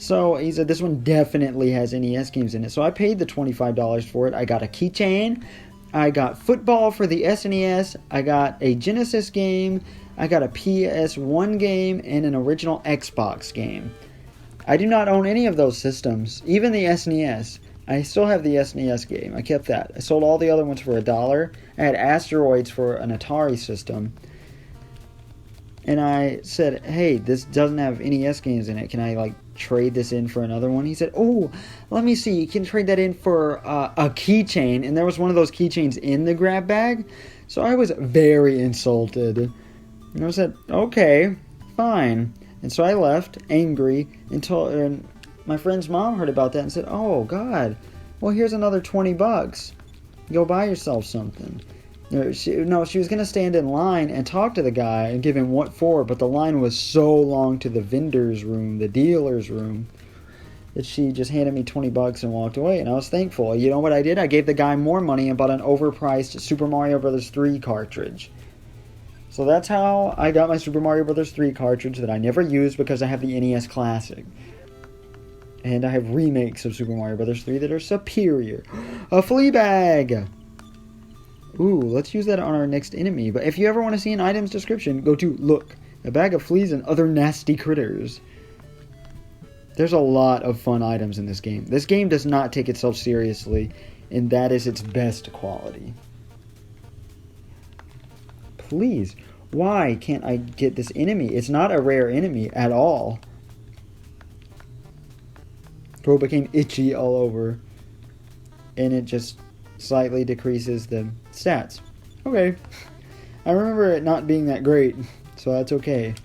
So he said this one definitely has NES games in it. So I paid the $25 for it. I got a keychain. I got football for the SNES. I got a Genesis game. I got a PS1 game and an original Xbox game. I do not own any of those systems, even the SNES. I still have the SNES game. I kept that. I sold all the other ones for $1. I had Asteroids for an Atari system. And I said, hey, this doesn't have NES games in it. Can I, trade this in for another one? He said, oh, let me see. You can trade that in for a keychain. And there was one of those keychains in the grab bag. So I was very insulted. And I said, okay, fine. And so I left, angry, and my friend's mom heard about that and said, oh, God, well, here's another $20. Go buy yourself something. She was going to stand in line and talk to the guy and give him what for, but the line was so long to the vendor's room, the dealer's room, that she just handed me $20 and walked away, and I was thankful. You know what I did? I gave the guy more money and bought an overpriced Super Mario Bros. 3 cartridge. So that's how I got my Super Mario Bros. 3 cartridge that I never used because I have the NES Classic. And I have remakes of Super Mario Bros. 3 that are superior. A flea bag! Ooh, let's use that on our next enemy. But if you ever want to see an item's description, go to look. A bag of fleas and other nasty critters. There's a lot of fun items in this game. This game does not take itself seriously, and that is its best quality. Please, why can't I get this enemy? It's not a rare enemy at all. Bro became itchy all over. And it just slightly decreases the stats. Okay. I remember it not being that great, so that's okay.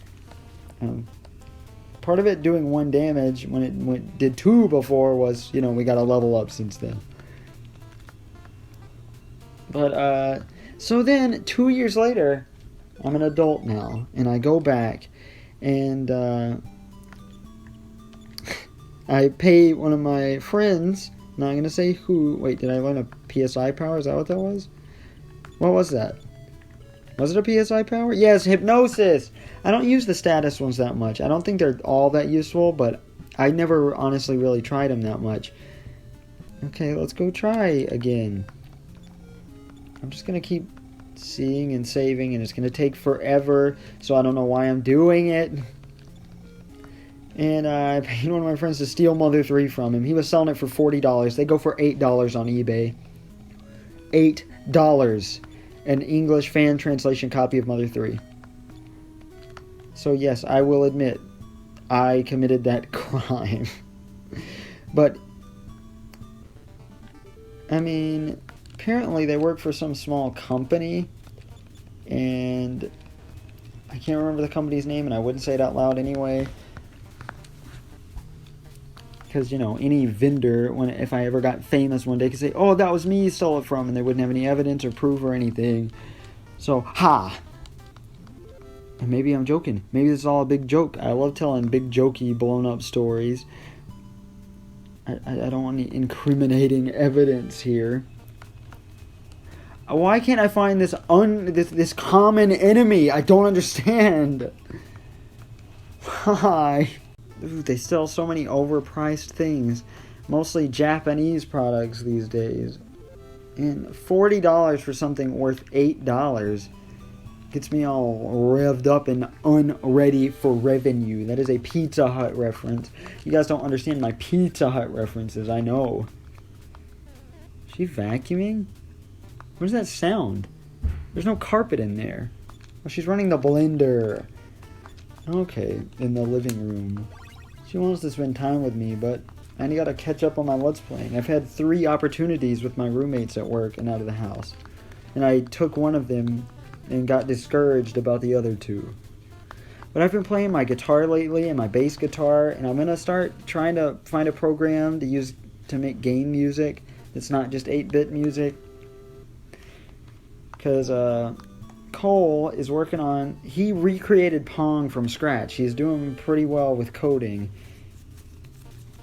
Part of it doing 1 damage when it did 2 before was, we got a level up since then. But, so then, 2 years later, I'm an adult now, and I go back, and I pay one of my friends, not going to say who. Wait, did I learn a PSI power? Is that what that was? What was that? Was it a PSI power? Yes, hypnosis! I don't use the status ones that much. I don't think they're all that useful, but I never honestly really tried them that much. Okay, let's go try again. I'm just going to keep seeing and saving, and it's going to take forever, so I don't know why I'm doing it. And I paid one of my friends to steal Mother 3 from him. He was selling it for $40. They go for $8 on eBay. $8. An English fan translation copy of Mother 3. So yes, I will admit, I committed that crime. But, I mean, apparently they work for some small company, and I can't remember the company's name, and I wouldn't say it out loud anyway. Because, any vendor, if I ever got famous one day, could say, oh, that was me you stole it from, and they wouldn't have any evidence or proof or anything. So, ha! And maybe I'm joking. Maybe this is all a big joke. I love telling big, jokey, blown-up stories. I don't want any incriminating evidence here. Why can't I find this common enemy? I don't understand. Why? Ooh, they sell so many overpriced things. Mostly Japanese products these days. And $40 for something worth $8 gets me all revved up and unready for revenue. That is a Pizza Hut reference. You guys don't understand my Pizza Hut references, I know. Is she vacuuming? What does that sound? There's no carpet in there. Oh, she's running the blender. Okay, in the living room. She wants to spend time with me, but I gotta catch up on my Let's Playing. I've had 3 opportunities with my roommates at work and out of the house. And I took one of them and got discouraged about the other 2. But I've been playing my guitar lately, and my bass guitar, and I'm gonna start trying to find a program to use to make game music that's not just 8-bit music. Because, Cole is working on... He recreated Pong from scratch. He's doing pretty well with coding.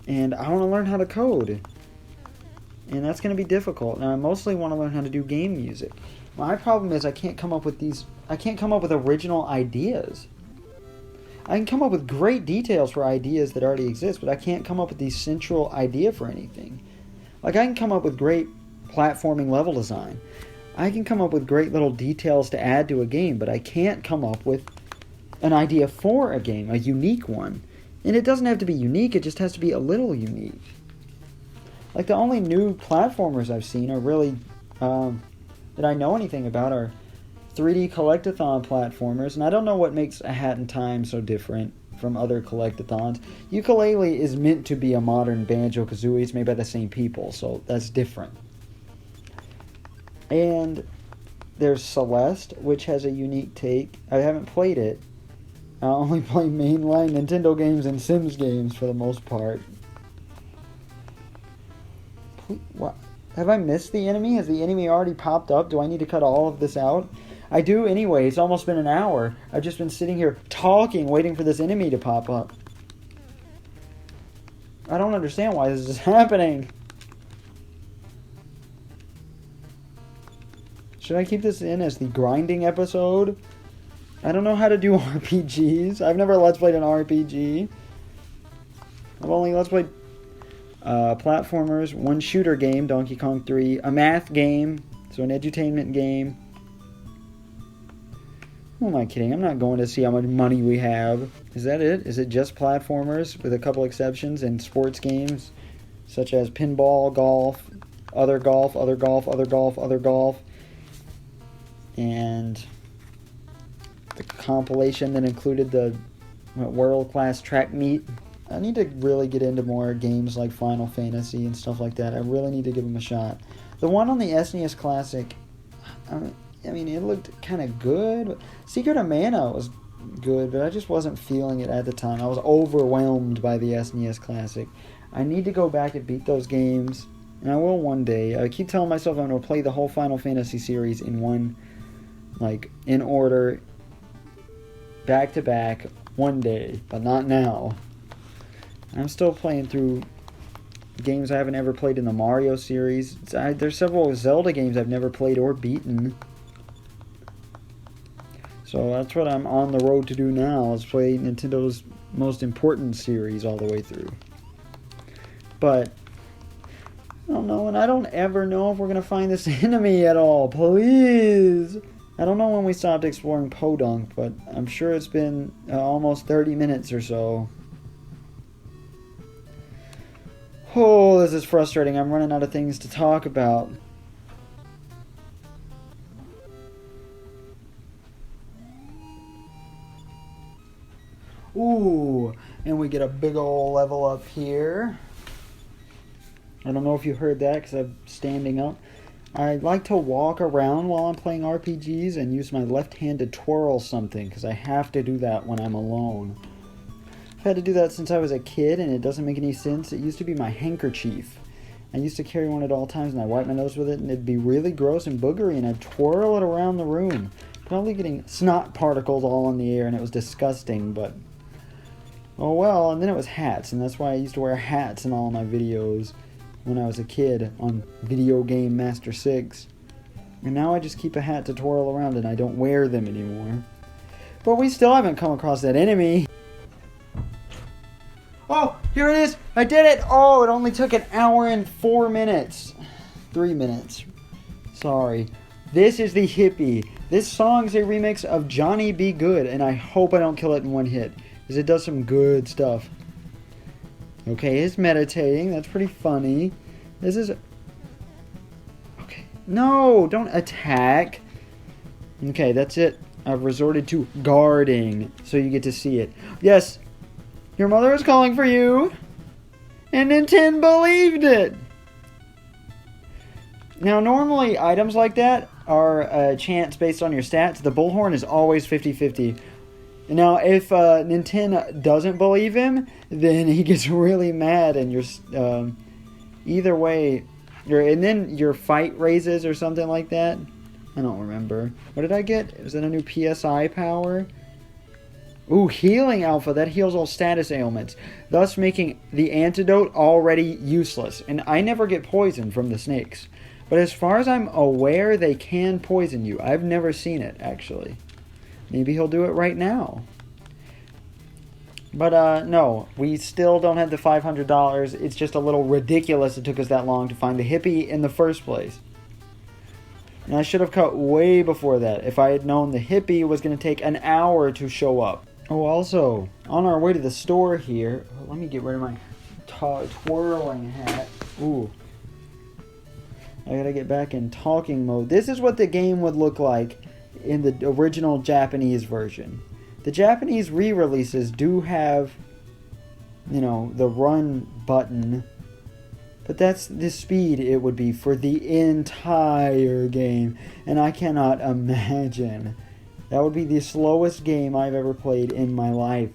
And I want to learn how to code. And that's going to be difficult. And I mostly want to learn how to do game music. My problem is I can't come up with original ideas. I can come up with great details for ideas that already exist, but I can't come up with the central idea for anything. Like, I can come up with great platforming level design. I can come up with great little details to add to a game, but I can't come up with an idea for a game, a unique one. And it doesn't have to be unique, it just has to be a little unique. Like, the only new platformers I've seen are really, that I know anything about, are 3D collectathon platformers, and I don't know what makes A Hat in Time so different from other collectathons. Yooka-Laylee is meant to be a modern Banjo-Kazooie. It's made by the same people, so that's different. And there's Celeste, which has a unique take. I haven't played it. I only play mainline Nintendo games and Sims games for the most part. What? Have I missed the enemy? Has the enemy already popped up? Do I need to cut all of this out? I do anyway. It's almost been an hour. I've just been sitting here talking, waiting for this enemy to pop up. I don't understand why this is happening. Should I keep this in as the grinding episode? I don't know how to do RPGs. I've never Let's Played an RPG. I've only Let's Played platformers, one shooter game, Donkey Kong 3, a math game, so an edutainment game. Who am I kidding? I'm not going to see how much money we have. Is that it? Is it just platformers with a couple exceptions and sports games such as pinball, golf, other golf, other golf, other golf, other golf, and the compilation that included the world-class track meet? I need to really get into more games like Final Fantasy and stuff like that. I really need to give them a shot. The one on the SNES Classic, I mean, it looked kind of good. Secret of Mana was good, but I just wasn't feeling it at the time. I was overwhelmed by the SNES Classic. I need to go back and beat those games, and I will one day. I keep telling myself I'm going to play the whole Final Fantasy series in one, like, in order, back to back, one day, but not now. I'm still playing through games I haven't ever played in the Mario series. There's several Zelda games I've never played or beaten. So that's what I'm on the road to do now, is play Nintendo's most important series all the way through. But I don't know, and I don't ever know if we're going to find this enemy at all. Please! I don't know when we stopped exploring Podunk, but I'm sure it's been almost 30 minutes or so. Oh, this is frustrating. I'm running out of things to talk about. Ooh, and we get a big ol' level up here. I don't know if you heard that because I'm standing up. I like to walk around while I'm playing RPGs and use my left hand to twirl something because I have to do that when I'm alone. I've had to do that since I was a kid and it doesn't make any sense. It used to be my handkerchief. I used to carry one at all times and I wipe my nose with it and it'd be really gross and boogery and I'd twirl it around the room. Probably getting snot particles all in the air and it was disgusting, but oh well. And then it was hats, and that's why I used to wear hats in all my videos when I was a kid on Video Game Master 6. And now I just keep a hat to twirl around and I don't wear them anymore. But we still haven't come across that enemy. Oh, here it is! I did it! Oh, it only took an hour and 4 minutes. 3 minutes. Sorry. This is the hippie. This song is a remix of Johnny Be Good, and I hope I don't kill it in one hit, because it does some good stuff. Okay, it's meditating. That's pretty funny. This is... Okay. No, don't attack. Okay, that's it. I've resorted to guarding, so you get to see it. Yes, your mother is calling for you, and Nintendo believed it. Now, normally, items like that are a chance based on your stats. The bullhorn is always 50-50. Now, if Nintendo doesn't believe him, then he gets really mad, and you're either way, and then your fight raises or something like that. I don't remember. What did I get? Is that a new PSI power? Ooh, healing alpha. That heals all status ailments, thus making the antidote already useless. And I never get poisoned from the snakes. But as far as I'm aware, they can poison you. I've never seen it, actually. Maybe he'll do it right now. But no, we still don't have the $500. It's just a little ridiculous it took us that long to find the hippie in the first place. And I should have cut way before that if I had known the hippie was going to take an hour to show up. Oh, also, on our way to the store here, let me get rid of my twirling hat. Ooh. I gotta get back in talking mode. This is what the game would look like in the original Japanese version. The Japanese re-releases do have, you know, the run button, but that's the speed it would be for the entire game, and I cannot imagine. That would be the slowest game I've ever played in my life.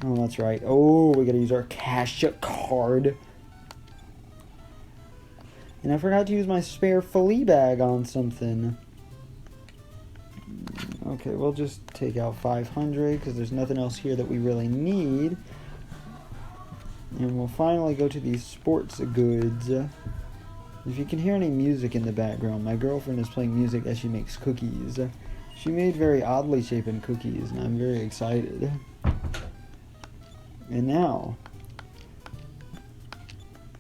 Oh, that's right. Oh, we gotta use our cash card. And I forgot to use my spare flea bag on something. Okay, we'll just take out 500 because there's nothing else here that we really need. And we'll finally go to these sports goods. If you can hear any music in the background, my girlfriend is playing music as she makes cookies. She made very oddly shaped cookies, and I'm very excited. And now,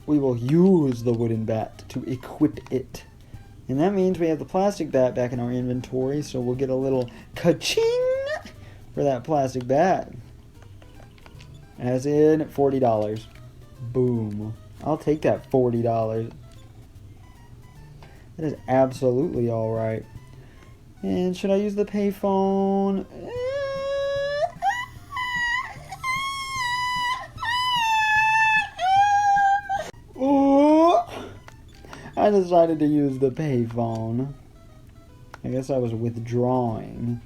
we will use the wooden bat to equip it. And that means we have the plastic bat back in our inventory, so we'll get a little ka-ching for that plastic bat. As in $40. Boom. I'll take that $40. That is absolutely alright. And should I use the payphone? I decided to use the payphone. I guess I was withdrawing.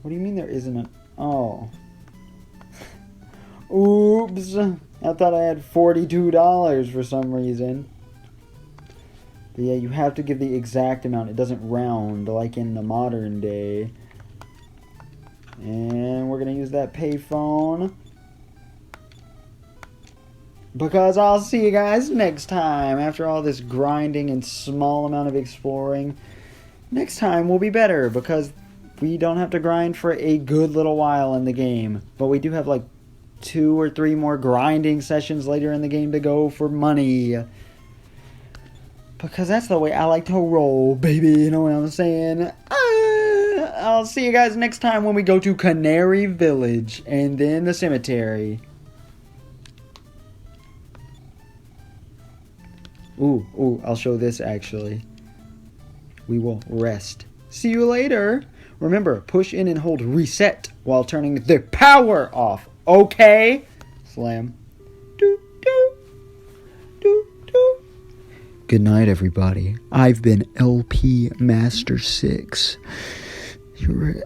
What do you mean there isn't an... Oh. Oops. I thought I had $42 for some reason. But yeah, you have to give the exact amount. It doesn't round like in the modern day. And we're going to use that payphone. Because I'll see you guys next time. After all this grinding and small amount of exploring, next time will be better because we don't have to grind for a good little while in the game. But we do have like 2 or 3 more grinding sessions later in the game to go for money. Because that's the way I like to roll, baby. You know what I'm saying? I'll see you guys next time when we go to Canary Village and then the cemetery. Ooh, I'll show this actually. We will rest. See you later. Remember, push in and hold reset while turning the power off. Okay? Slam. Do, do. Do, do. Good night, everybody. I've been LP Master 6. You're right.